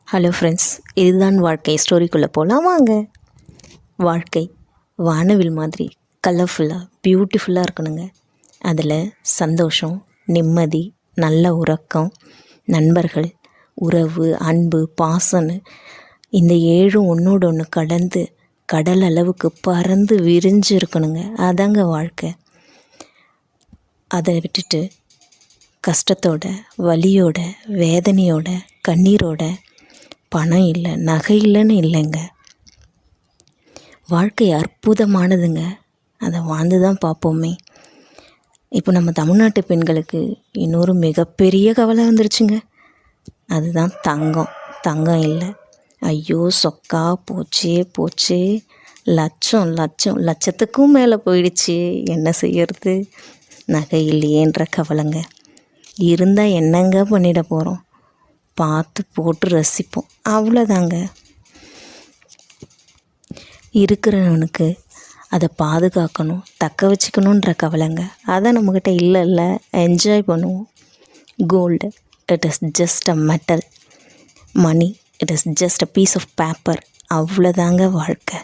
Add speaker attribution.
Speaker 1: Hello friends, இதுதான் வாழ்க்கை. ஸ்டோரிக்குள்ளே போகலாம் வாங்க. வாழ்க்கை வானவில் மாதிரி கலர்ஃபுல்லாக பியூட்டிஃபுல்லாக இருக்கணுங்க. அதில் சந்தோஷம், நிம்மதி, நல்ல உறக்கம், நண்பர்கள், உறவு, அன்பு, பாசம்னு இந்த ஏழும் ஒன்றோடு ஒன்று கலந்து கடல் அளவுக்கு பறந்து விரிஞ்சு இருக்கணுங்க. அதாங்க வாழ்க்கை. அதை விட்டுட்டு கஷ்டத்தோட, வலியோட, வேதனையோட, கண்ணீரோட, பணம் இல்லை, நகை இல்லைன்னு இல்லைங்க. வாழ்க்கை அற்புதமானதுங்க. அதை வாழ்ந்து தான் பார்ப்போமே. இப்போ நம்ம தமிழ்நாட்டு பெண்களுக்கு இன்னொரு மிகப்பெரிய கவலை வந்துருச்சுங்க. அதுதான் தங்கம் இல்லை. ஐயோ சொக்கா போச்சே, லட்சத்துக்கும் மேலே போயிடுச்சு. என்ன செய்யறது? நகை இல்லையேன்ற கவலைங்க. இருந்தால் என்னங்க பண்ணிட போகிறோம்? பார்த்து போட்டு ரசிப்போம், அவ்வளோதாங்க. இருக்கிறவனுக்கு அதை பாதுகாக்கணும், தக்க வச்சுக்கணுன்ற கவலைங்க. அதை நம்மக்கிட்ட இல்லை, என்ஜாய் பண்ணுவோம். Gold, it is just a metal. Money, it is just a piece of paper. அவ்வளோதாங்க வாழ்க்கை.